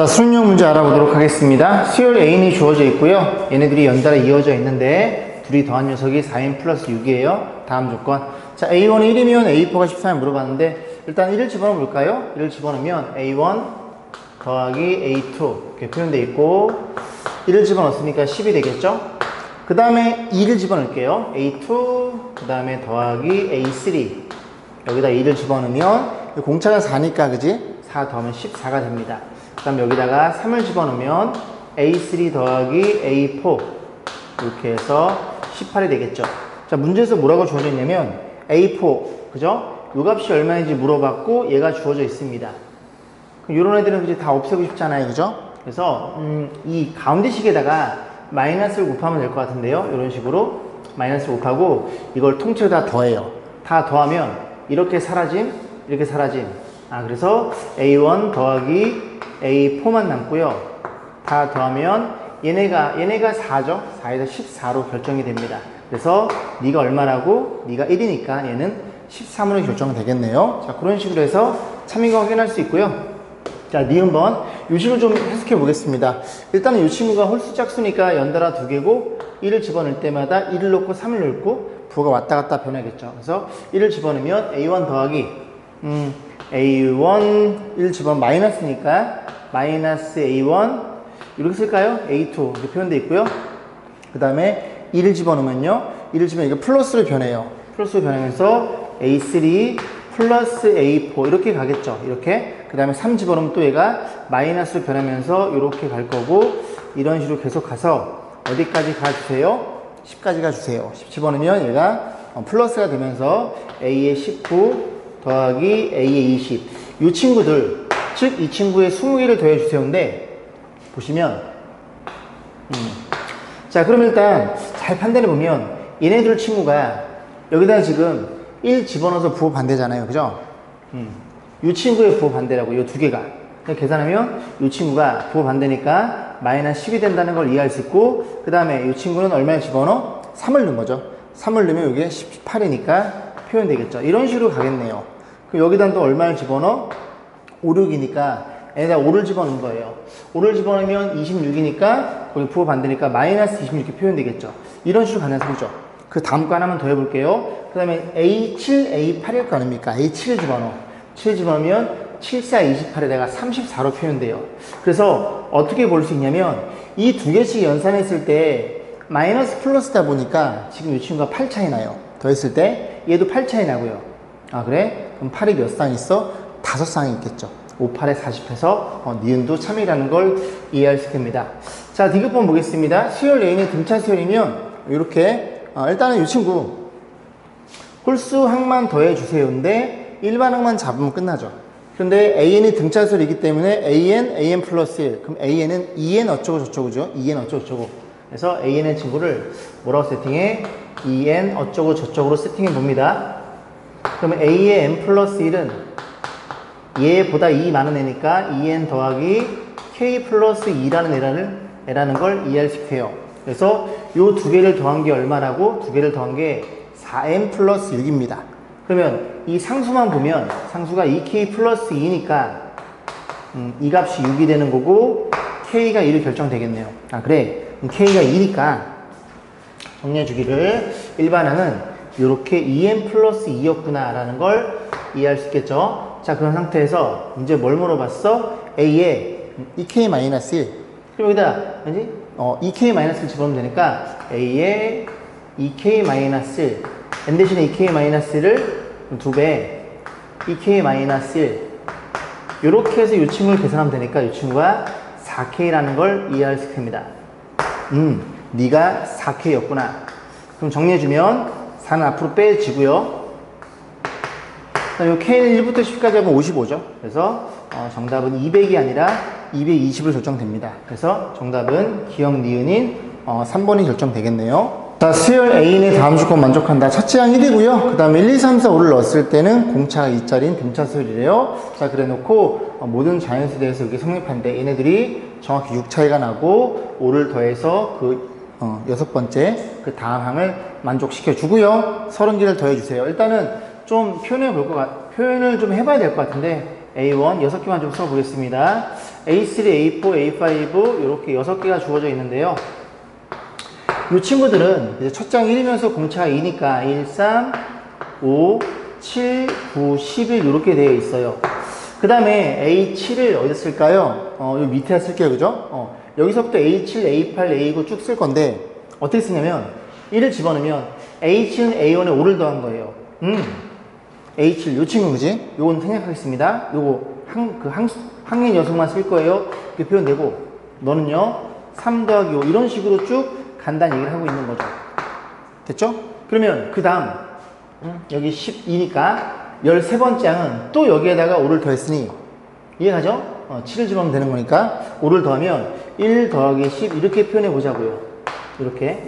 자, 수능용 문제 알아보도록 하겠습니다. 수열 A는 주어져 있고요. 얘네들이 연달아 이어져 있는데 둘이 더한 녀석이 4n 플러스 6이에요. 다음 조건. 자, A1이 1이면 A4가 14면 물어봤는데 일단 1을 집어넣어 볼까요? 1을 집어넣으면 A1 더하기 A2 이렇게 표현되어 있고 1을 집어넣었으니까 10이 되겠죠? 그 다음에 2를 집어넣을게요. A2 그 다음에 더하기 A3 여기다 2를 집어넣으면 공차가 4니까 그지? 4 더하면 14가 됩니다. 그 다음 여기다가 3을 집어넣으면 A3 더하기 A4 이렇게 해서 18이 되겠죠. 자, 문제에서 뭐라고 주어져 있냐면 A4 그죠? 요 값이 얼마인지 물어봤고 얘가 주어져 있습니다. 그럼 요런 애들은 그지 다 없애고 싶잖아요, 그죠? 그래서 이 가운데 식에다가 마이너스를 곱하면 될 것 같은데요. 이런 식으로 마이너스를 곱하고 이걸 통째로 다 더해요. 다 더하면 이렇게 사라짐, 이렇게 사라짐. 그래서 A1 더하기 A4만 남고요. 다 더하면 얘네가 4죠. 4에서 14로 결정이 됩니다. 그래서 네가 얼마라고? 네가 1이니까 얘는 13으로 결정되겠네요. 자, 그런 식으로 해서 참인과 확인할 수 있고요. 자, 니은번 이 식을 좀 해석해 보겠습니다. 일단은 이 친구가 홀수 짝수니까 연달아 두 개고 1을 집어넣을 때마다 1을 넣고 3을 넣고 부호가 왔다 갔다 변하겠죠. 그래서 1을 집어넣으면 A1 더하기 A1 1 집어넣으면 마이너스니까 마이너스 A1 이렇게 쓸까요? A2 이렇게 표현되어 있고요. 그 다음에 2를 집어넣으면요. 2를 집어넣으면 이게 플러스로 변해요. 플러스로 변하면서 A3 플러스 A4 이렇게 가겠죠. 이렇게. 그 다음에 3 집어넣으면 또 얘가 마이너스로 변하면서 이렇게 갈 거고 이런 식으로 계속 가서 어디까지 가주세요? 10까지 가주세요. 10 집어넣으면 얘가 플러스가 되면서 A의 19 더하기 A의 20 이 친구들 즉 이 친구의 20개를 더해주세요인데 보시면 자, 그럼 일단 잘 판단해 보면 얘네들 친구가 여기다 지금 1 집어넣어서 부호 반대잖아요, 그죠? 이 친구의 부호 반대라고 이 두 개가 계산하면 이 친구가 부호 반대니까 마이너스 10이 된다는 걸 이해할 수 있고 그 다음에 이 친구는 얼마를 집어넣어? 3을 넣은 거죠. 3을 넣으면 이게 18이니까 표현되겠죠. 이런 식으로 가겠네요. 그럼 여기다 또 얼마를 집어넣어? 5, 6이니까 얘네가 5를 집어넣은 거예요. 5를 집어넣으면 26이니까 거기 부호 반대니까 마이너스 26 이렇게 표현되겠죠. 이런 식으로 가는 소리죠. 그 다음 거 하나만 더 해볼게요. 그 다음에 A7, A8일 거 아닙니까? A7을 집어넣어. 7 집어넣으면 7, 4, 28에 내가 34로 표현돼요. 그래서 어떻게 볼 수 있냐면 이 두 개씩 연산했을 때 마이너스 플러스다 보니까 지금 이 친구가 8 차이 나요. 더했을 때 얘도 8 차이 나고요. 그래? 그럼 8이 몇 쌍 있어? 5쌍이 있겠죠. 5, 8에 40해서 니은도 참이라는 걸 이해할 수 있습니다. 자, 디귿번 보겠습니다. 수열 A는 등차 수열이면 이렇게 일단은 이 친구 홀수 항만 더해주세요인데 일반 항만 잡으면 끝나죠. 그런데 AN이 등차 수열이기 때문에 AN 플러스 1 그럼 AN은 2N 어쩌고 저쩌고죠. 2N 어쩌고 저쩌고 그래서 AN의 친구를 뭐라고 세팅해? 2N 어쩌고 저쩌고로 세팅해 봅니다. 그러면 A의 N 플러스 1은 얘보다 2 많은 애니까 2N 더하기 K 플러스 2라는 애라는 걸 이해할 수 있어요. 그래서 요 두 개를 더한 게 얼마라고? 두 개를 더한 게 4N 플러스 6입니다. 그러면 이 상수만 보면 상수가 2K 플러스 2니까 이 값이 6이 되는 거고 K가 2로 결정되겠네요. 그래. K가 2니까 정리해 주기를 일반항은 이렇게 2N 플러스 2였구나 라는 걸 이해할 수 있겠죠. 자, 그런 상태에서 문제 뭘 물어봤어? A에 2K 마이너스 1 그럼 여기다 왠지 2K 마이너스 1 집어넣으면 되니까 A에 2K 마이너스 1 N 대신에 2K 마이너스 1을 2배 2K 마이너스 1 요렇게 해서 이 친구를 계산하면 되니까 이 친구가 4K라는 걸 이해할 수 있습니다. 네가 4K였구나. 그럼 정리해주면 4는 앞으로 빼지고요. 요 K는 1부터 10까지 하면 55죠. 그래서 정답은 200이 아니라 220으로 결정됩니다. 그래서 정답은 기억 니은인 3번이 결정되겠네요. 자, 수열 A의 다음 조건 만족한다. 첫째 항 1이고요. 그 다음에 1, 2, 3, 4, 5를 넣었을 때는 공차가 2짜리인 등차 수열이래요. 자, 그래 놓고 모든 자연수에 대해서 여기 성립한데 얘네들이 정확히 6 차이가 나고 5를 더해서 그 6번째 그 다음 항을 만족시켜 주고요. 30개를 더해 주세요. 일단은 좀 표현을 좀 해봐야 될 것 같은데 A1 6개만 좀 써보겠습니다. A3, A4, A5 이렇게 6개가 주어져 있는데요. 이 친구들은 이제 첫 장 1이면서 공차가 2니까 1, 3, 5, 7, 9, 11 이렇게 되어 있어요. 그 다음에 A7을 어디 쓸까요? 여기 밑에 쓸게요. 그죠? 여기서부터 A7, A8, A9 쭉 쓸 건데 어떻게 쓰냐면 1을 집어넣으면 H는 A1에 5를 더한 거예요. A7 요 친구 그지? 요건 생략하겠습니다. 요거 항의 녀석만 쓸 거예요. 이렇게 표현되고 너는요 3 더하기 5 이런 식으로 쭉 간단히 얘기를 하고 있는 거죠. 됐죠? 그러면 그 다음 여기 12니까 13번째 항은 또 여기에다가 5를 더했으니 이해가죠? 7을 집어넣으면 되는 거니까 5를 더하면 1 더하기 10 이렇게 표현해 보자고요. 이렇게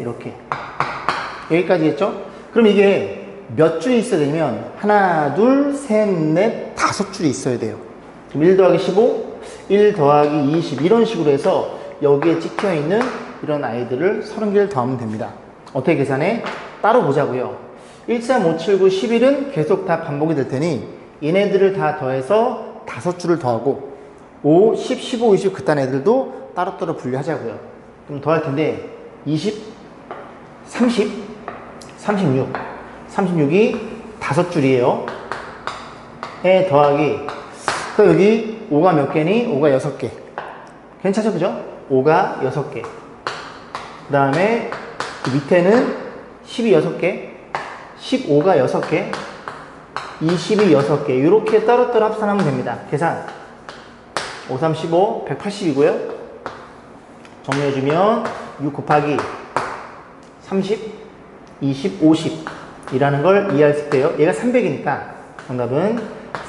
여기까지 했죠? 그럼 이게 몇 줄이 있어야 되냐면 하나, 둘, 셋, 넷, 5줄이 있어야 돼요. 그럼 1 더하기 15, 1 더하기 20 이런 식으로 해서 여기에 찍혀 있는 이런 아이들을 30개를 더하면 됩니다. 어떻게 계산해? 따로 보자고요. 1, 3, 5, 7, 9, 11은 계속 다 반복이 될 테니 얘네들을 다 더해서 5줄을 더하고 5, 10, 15, 20 그딴 애들도 따로따로 분류하자고요. 그럼 더할 텐데 20, 30, 36 36이 5줄이에요. 에 더하기 또 여기 5가 몇 개니? 5가 6개. 괜찮죠? 그죠? 5가 6개. 그 다음에 그 밑에는 10이 6개, 15가 6개, 20이 6개. 이렇게 따로따로 합산하면 됩니다. 계산. 5, 3, 15, 180이고요. 정리해주면 6 곱하기 30, 20, 50 이라는 걸 이해할 수 있대요. 얘가 300이니까 정답은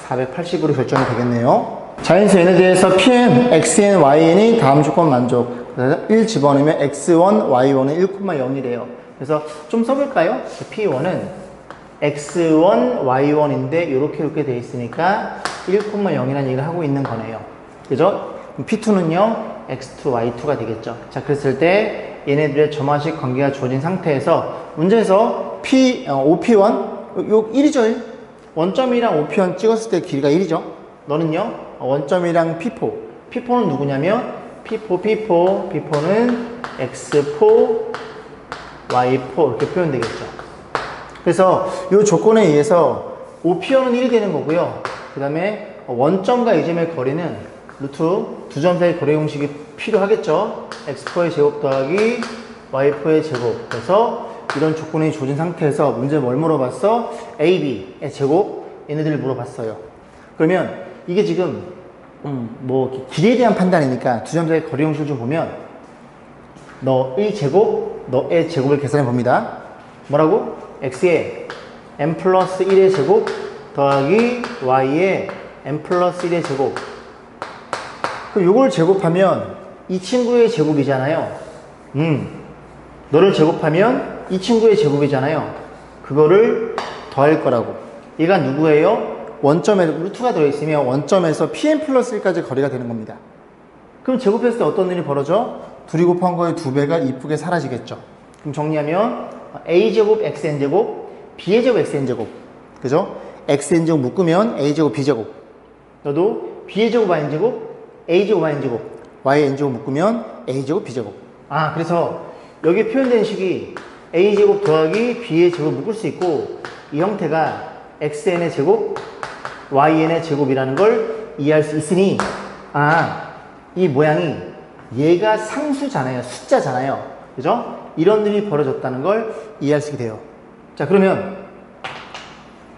480으로 결정이 되겠네요. 자연수 n에 대해서 pn, xn,yn이 다음 조건 만족. 그래서 1 집어넣으면 x1, y1은 1,0이래요. 그래서 좀 써볼까요? p1은 x1, y1인데 이렇게 되어 있으니까 1,0이라는 얘기를 하고 있는 거네요. 그죠? p2는요 x2, y2가 되겠죠. 자, 그랬을 때 얘네들의 점화식 관계가 주어진 상태에서 문제에서 OP1 요 1이죠. 원점이랑 OP1 찍었을 때 길이가 1이죠. 너는요 원점이랑 P4는 누구냐면 P4는 X4 Y4 이렇게 표현되겠죠. 그래서 이 조건에 의해서 OP1은 1이 되는 거고요. 그 다음에 원점과 이 점의 거리는 루트 두 점 사이 거리 공식이 필요하겠죠. X4의 제곱 더하기 Y4의 제곱. 그래서 이런 조건이 주어진 상태에서 문제 뭘 물어봤어? A, B의 제곱 얘네들을 물어봤어요. 그러면 이게 지금 뭐 길이에 대한 판단이니까 두 점 사이 거리 공식을 좀 보면 너 1제곱, 너의 제곱을 계산해 봅니다. 뭐라고? X의 n 플러스 1의 제곱 더하기 Y의 n 플러스 1의 제곱. 그럼 요걸 제곱하면 이 친구의 제곱이잖아요. 너를 제곱하면 이 친구의 제곱이잖아요. 그거를 더할 거라고. 얘가 누구예요? 원점에 루트가 들어있으면 원점에서 pn 플러스 1까지 거리가 되는 겁니다. 그럼 제곱했을 때 어떤 일이 벌어져? 둘이 곱한 거의 2배가 이쁘게 사라지겠죠. 그럼 정리하면 a제곱 xn제곱 b의 제곱 xn제곱. 그죠? xn제곱 묶으면 a제곱 b제곱. 너도 b의 제곱 yn제곱 a제곱 yn제곱yn제곱 묶으면 a제곱 b제곱. 아, 그래서 여기 표현된 식이 a제곱 더하기 b의 제곱 묶을 수 있고 이 형태가 xn의 제곱 yn의 제곱이라는 걸 이해할 수 있으니 이 모양이 얘가 상수잖아요. 숫자잖아요. 그죠? 이런 일이 벌어졌다는 걸 이해할 수 있게 돼요. 자, 그러면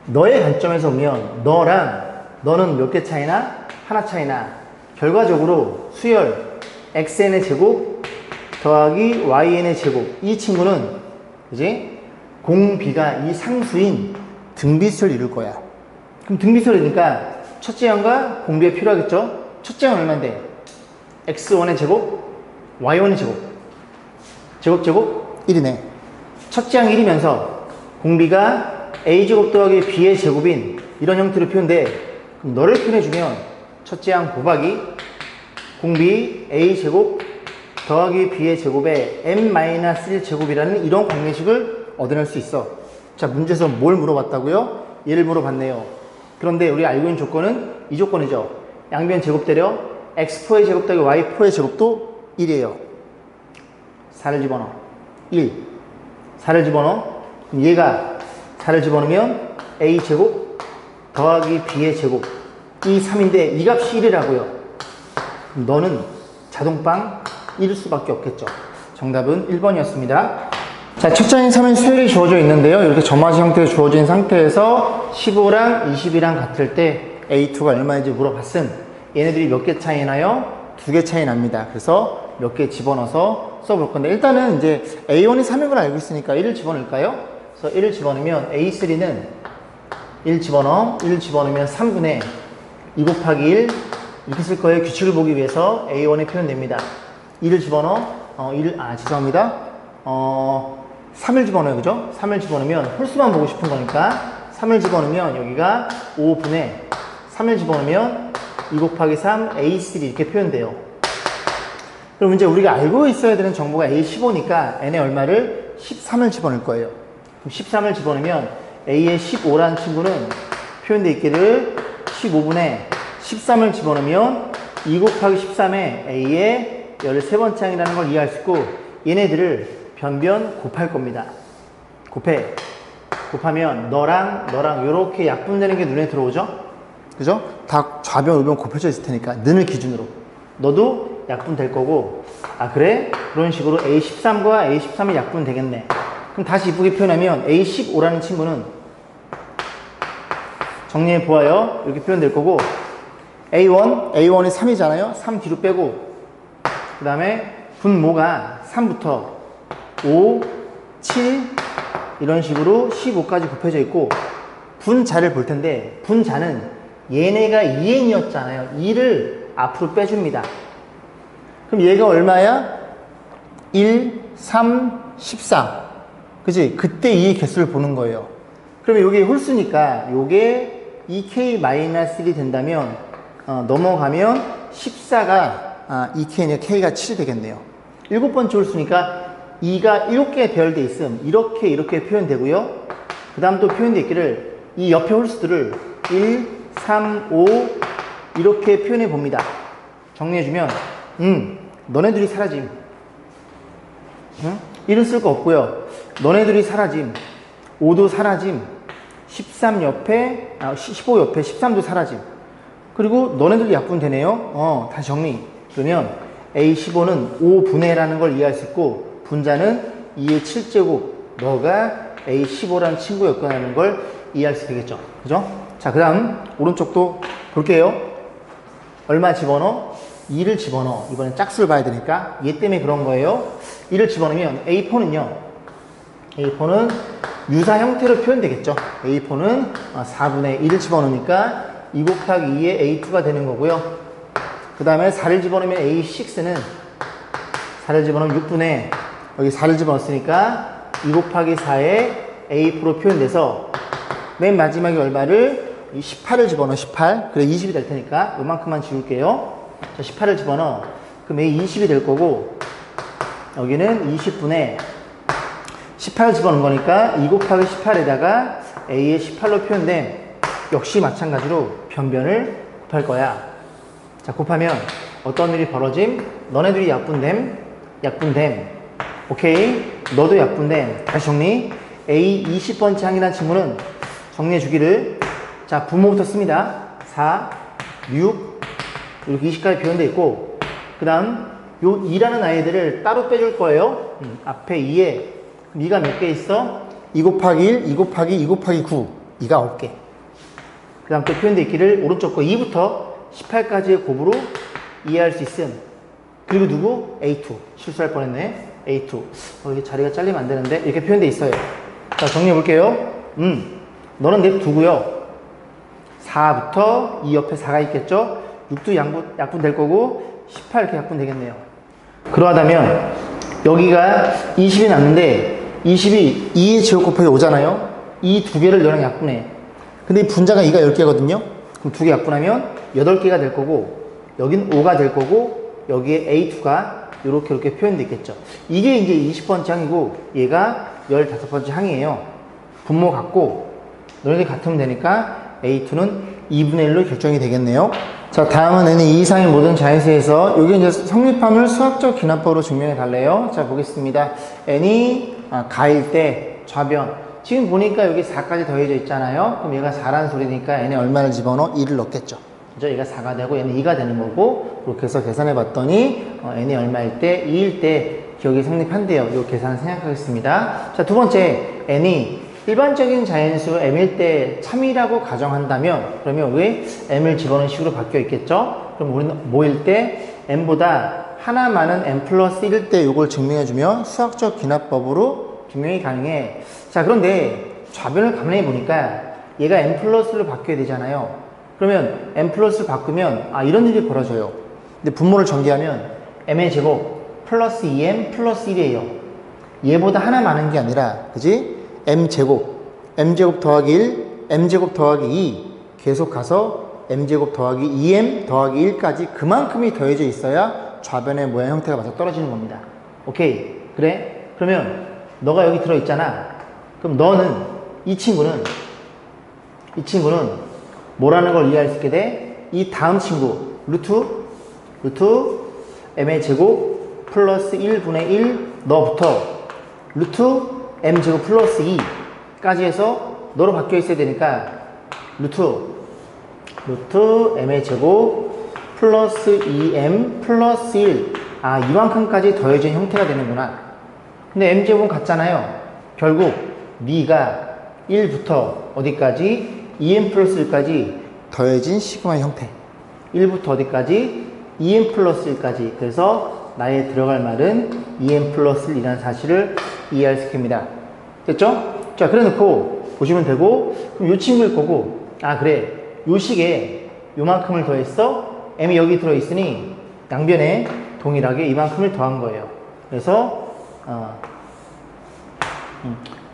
너의 관점에서 보면 너는 몇 개 차이나? 하나 차이나. 결과적으로 수열 xn의 제곱 더하기 yn의 제곱. 이 친구는 그지? 공비가 이 상수인 등비수를 이룰 거야. 그럼 등비수를 이루니까 첫째 항과 공비가 필요하겠죠? 첫째 항은 얼마인데? x1의 제곱, y1의 제곱. 제곱 1이네. 첫째 항 1이면서 공비가 a제곱 더하기 b의 제곱인 이런 형태로 표현돼. 그럼 너를 표현해주면 첫째 항 곱하기 공비 a제곱 더하기 b의 제곱에 n-1 제곱이라는 이런 관계식을 얻어낼 수 있어. 자, 문제에서 뭘 물어봤다고요? 얘를 물어봤네요. 그런데 우리 알고 있는 조건은 이 조건이죠. 양변 제곱 때려 x4의 제곱 더하기 y4의 제곱도 1이에요. 4를 집어넣어. 1. 4를 집어넣어. 그럼 얘가 4를 집어넣으면 a 제곱 더하기 b의 제곱. 이 3인데 이 값이 1이라고요. 너는 자동빵 1일 수밖에 없겠죠. 정답은 1번이었습니다. 자, 첫 장인 3은 수열이 주어져 있는데요. 이렇게 점화지 형태로 주어진 상태에서 15랑 20이랑 같을 때 A2가 얼마인지 물어봤음. 얘네들이 몇 개 차이 나요? 2개 차이 납니다. 그래서 몇 개 집어넣어서 써볼 건데, 일단은 이제 A1이 3인 걸 알고 있으니까 1을 집어넣을까요? 그래서 1을 집어넣으면 A3는 1 집어넣어. 1 집어넣으면 3분의 2 곱하기 1 이렇게 쓸 거예요. 규칙을 보기 위해서 A1에 표현됩니다. 2를 집어넣어. 죄송합니다. 3을 집어넣어요. 그죠? 3을 집어넣으면 홀수만 보고 싶은 거니까 3을 집어넣으면 여기가 5분의 3을 집어넣으면 2 곱하기 3 A3 이렇게 표현돼요. 그럼 이제 우리가 알고 있어야 되는 정보가 A15니까 n의 얼마를 13을 집어넣을 거예요. 그럼 13을 집어넣으면 A의 15라는 친구는 표현되어 있기를 15분의 13을 집어넣으면 2 곱하기 13에 A의 13번째 항이라는 걸 이해할 수 있고, 얘네들을 변변 곱할 겁니다. 곱하면 너랑 요렇게 약분되는 게 눈에 들어오죠? 그죠? 다 좌변 우변 곱해져 있을 테니까 는을 기준으로 너도 약분될 거고, 그래? 그런 식으로 A13과 A13이 약분되겠네. 그럼 다시 이쁘게 표현하면 A15라는 친구는 정리해 보아요. 이렇게 표현될 거고, A1이 3이잖아요. 3 뒤로 빼고, 그 다음에 분모가 3부터 5, 7 이런 식으로 15까지 곱해져 있고, 분자를 볼 텐데, 분자는 얘네가 2n이었잖아요. 2를 앞으로 빼줍니다. 그럼 얘가 얼마야? 1, 3, 14. 그치? 그때 이 개수를 보는 거예요. 그러면 이게 홀수니까 요게 2k-1이 된다면 넘어가면 14가 2k니까 k가 7이 되겠네요. 7번째 홀수니까 2가 7개 배열돼 있음. 이렇게 표현되고요. 그 다음 또 표현되어 있기를 이 옆에 홀수들을 1, 3, 5 이렇게 표현해 봅니다. 정리해주면 너네들이 사라짐. 1은 쓸 거 없고요. 너네들이 사라짐. 5도 사라짐. 13 옆에 15 옆에 13도 사라짐. 그리고 너네들이 약분되네요. 다시 정리. 그러면 A15는 5분의라는 걸 이해할 수 있고, 분자는 2의 7제곱, 너가 A15라는 친구였구나라는 걸 이해할 수 있겠죠. 그죠? 자, 그 다음 오른쪽도 볼게요. 얼마 집어넣어? 2를 집어넣어. 이번엔 짝수를 봐야 되니까 얘 때문에 그런 거예요. 2를 집어넣으면 A4는요. A4는 유사 형태로 표현되겠죠. A4는 4분의 1을 집어넣으니까 2 곱하기 2의 A2가 되는 거고요. 그 다음에 4를 집어넣으면 A6는 4를 집어넣으면 6분의 여기 4를 집어넣었으니까 2 곱하기 4의 A4로 표현돼서 맨 마지막에 얼마를 18을 집어넣어. 18. 그래 20이 될 테니까 요만큼만 지울게요. 자, 18을 집어넣어. 그럼 A 20이 될 거고, 여기는 20분의 18을 집어넣은 거니까 2 곱하기 18에다가 A의 18로 표현된, 역시 마찬가지로 변변을 곱할 거야. 자, 곱하면 어떤 일이 벌어짐? 너네들이 약분됨. 오케이. 너도 약분됨. 다시 정리. A 20번째 항이라는 친구는 정리해 주기를, 자, 분모부터 씁니다. 4, 6 이렇게 20까지 표현되어 있고, 그 다음 요 2라는 아이들을 따로 빼줄 거예요. 앞에 2에 2가 몇 개 있어? 2 곱하기 1, 2 곱하기 2 곱하기 9, 2가 9개. 그 다음 또 표현되어 있기를 오른쪽 거 2부터 18까지의 곱으로 이해할 수 있음. 그리고 누구? A2. 실수할 뻔했네. A2. 이게 자리가 잘리면 안 되는데 이렇게 표현되어 있어요. 자, 정리해 볼게요. 너는 냅두고요. 4부터 이 옆에 4가 있겠죠? 6도 약분 될 거고 18 이렇게 약분 되겠네요. 그러하다면 여기가 20이 났는데 20이 2의 제곱 곱하기 5잖아요. 이 두 개를 너랑 약분해. 근데 이 분자가 2가 10개거든요. 그럼 두 개 약분하면 8개가 될 거고, 여긴 5가 될 거고, 여기에 A2가 이렇게 표현되어 있겠죠. 이게 이제 20번째 항이고, 얘가 15번째 항이에요. 분모 같고, 너네들 같으면 되니까 A2는 2분의 1로 결정이 되겠네요. 자, 다음은 n이 2 이상의 모든 자연수에서 여기 이제 성립함을 수학적 기납법으로 증명해 달래요. 자, 보겠습니다. n이 가일 때 좌변. 지금 보니까 여기 4까지 더해져 있잖아요. 그럼 얘가 4라는 소리니까 n에 얼마를 집어넣어? 2를 넣겠죠. 그죠? 얘가 4가 되고 얘는 2가 되는 거고, 그렇게 해서 계산해 봤더니 n이 얼마일 때? 2일 때 기억이 성립한대요. 이 계산을 생각하겠습니다. 자, 두 번째, n이 일반적인 자연수 m일 때 참이라고 가정한다면, 그러면 왜 m을 집어넣은 식으로 바뀌어 있겠죠? 그럼 우리는 뭐일 때? m보다 하나 많은 m 플러스 1일 때 이걸 증명해주면 수학적 기납법으로 증명이 가능해. 자, 그런데 좌변을 가만히 보니까 얘가 m 플러스 1로 바뀌어야 되잖아요. 그러면 m 플러스 바꾸면 이런 일이 벌어져요. 근데 분모를 전개하면 m의 제곱 플러스 2m 플러스 1이에요. 얘보다 하나 많은 게 아니라, 그지? m제곱 더하기 1, m제곱 더하기 2 계속 가서 m제곱 더하기 2m 더하기 1까지 그만큼이 더해져 있어야 좌변의 모양 형태가 맞아 떨어지는 겁니다. 오케이? 그래? 그러면 너가 여기 들어있잖아. 그럼 너는 이 친구는 뭐라는 걸 이해할 수 있게 돼? 이 다음 친구 루트 m의 제곱 플러스 1분의 1 너부터 루트 m제곱 플러스 2까지 해서 너로 바뀌어 있어야 되니까 루트 m의 제곱 플러스 2m 플러스 1 이만큼까지 더해진 형태가 되는구나. 근데 m제곱은 같잖아요. 결국 네가 1부터 어디까지? 2m 플러스 1까지 더해진 시그마 형태. 1부터 어디까지? 2m 플러스 1까지. 그래서 나의 들어갈 말은 2m 플러스 1이라는 사실을 이해할 수 있습니다. 됐죠? 자, 그래 놓고 보시면 되고, 그럼 이 친구일 거고, 그래. 요 식에 요만큼을 더했어? m이 여기 들어있으니 양변에 동일하게 이만큼을 더한 거예요. 그래서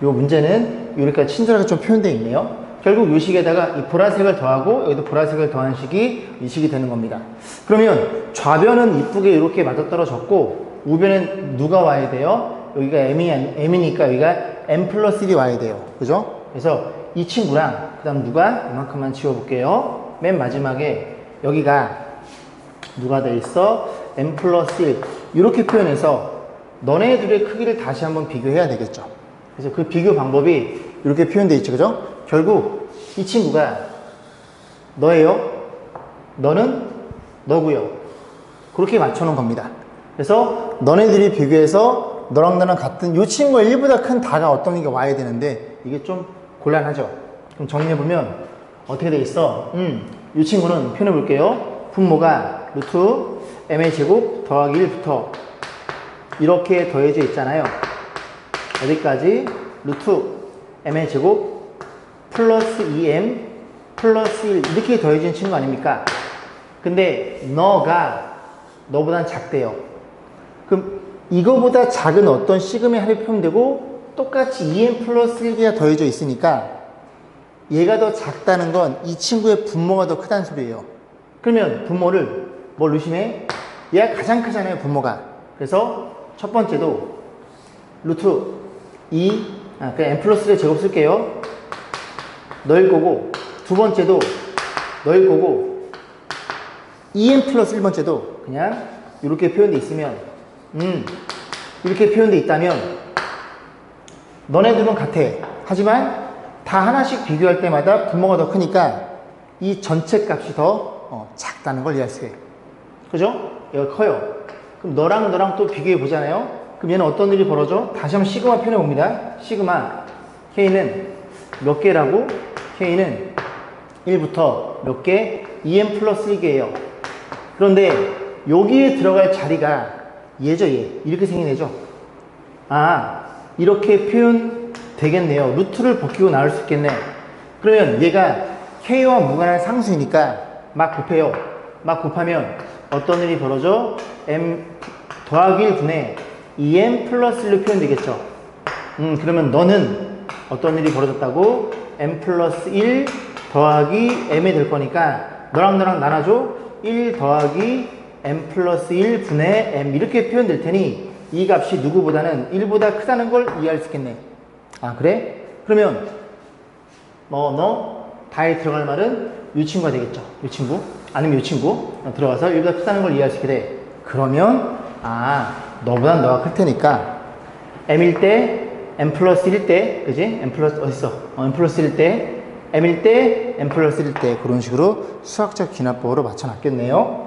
요 문제는 이렇게 친절하게 좀 표현되어 있네요. 결국 요 식에다가 이 보라색을 더하고 여기도 보라색을 더한 식이 이 식이 되는 겁니다. 그러면 좌변은 이쁘게 이렇게 맞아떨어졌고 우변은 누가 와야 돼요? 여기가 m이니까 여기가 m 플러스 1이 와야 돼요. 그죠? 그래서 이 친구랑 그 다음 누가? 이만큼만 지워볼게요. 맨 마지막에 여기가 누가 돼 있어? m 플러스 1 이렇게 표현해서 너네 둘의 크기를 다시 한번 비교해야 되겠죠. 그래서 그 비교 방법이 이렇게 표현되어 있죠. 그죠? 결국 이 친구가 너예요. 너는 너고요. 그렇게 맞춰놓은 겁니다. 그래서 너네들이 비교해서 너랑 나랑 같은 이 친구의 1보다 큰 다가 어떤 게 와야 되는데 이게 좀 곤란하죠. 그럼 정리해보면 어떻게 돼 있어? 이 친구는 표현해 볼게요. 분모가 루트 m의 제곱 더하기 1부터 이렇게 더해져 있잖아요. 어디까지? 루트 m의 제곱 플러스 2m 플러스 1 이렇게 더해진 친구 아닙니까? 근데 너가 너보단 작대요. 그럼 이거보다 작은 어떤 시그마의 합이 표현되고 똑같이 2m 플러스 1이 더해져 있으니까 얘가 더 작다는 건 이 친구의 분모가 더 크다는 소리예요. 그러면 분모를 뭘 의심해? 얘가 가장 크잖아요, 분모가. 그래서 첫 번째도 루트 2, 그냥 m 플러스 1의 제곱 쓸게요. 너일 거고, 두 번째도 너일 거고, 2m 플러스 1번째도 그냥 이렇게 표현되어 있으면, 이렇게 표현되어 있다면, 너네들은 같아. 하지만 다 하나씩 비교할 때마다 분모가 더 크니까 이 전체 값이 더 작다는 걸 이해할 수 있어요. 그죠? 얘가 커요. 그럼 너랑 또 비교해 보잖아요. 그럼 얘는 어떤 일이 벌어져? 다시 한번 시그마 표현해 봅니다. 시그마 K는 몇 개라고? K는 1부터 몇 개? 2m 플러스 1개예요. 그런데 여기에 들어갈 자리가 얘죠, 얘. 이렇게 생긴 애죠. 이렇게 표현 되겠네요. 루트를 벗기고 나올 수 있겠네. 그러면 얘가 K와 무관한 상수이니까 막 곱해요. 막 곱하면 어떤 일이 벌어져? m 더하기 1분의 2m 플러스 1로 표현되겠죠. 그러면 너는 어떤 일이 벌어졌다고? m 플러스 1 더하기 m이 될 거니까 너랑 나눠줘. 1 더하기 m 플러스 1 분의 m 이렇게 표현될 테니 이 값이 누구보다는 1보다 크다는 걸 이해할 수 있겠네. 그래? 그러면 너 다에 들어갈 말은 이 친구가 되겠죠. 이 친구 아니면 이 친구 들어가서 1보다 크다는 걸 이해할 수 있게 돼. 그러면 너보단 너가 클 테니까 m일 때 m 플러스 1일 때 그지? m 플러스 어딨어? m 플러스 1일 때 m일 때 m 플러스 1일 때 그런 식으로 수학적 기납법으로 맞춰 놨겠네요.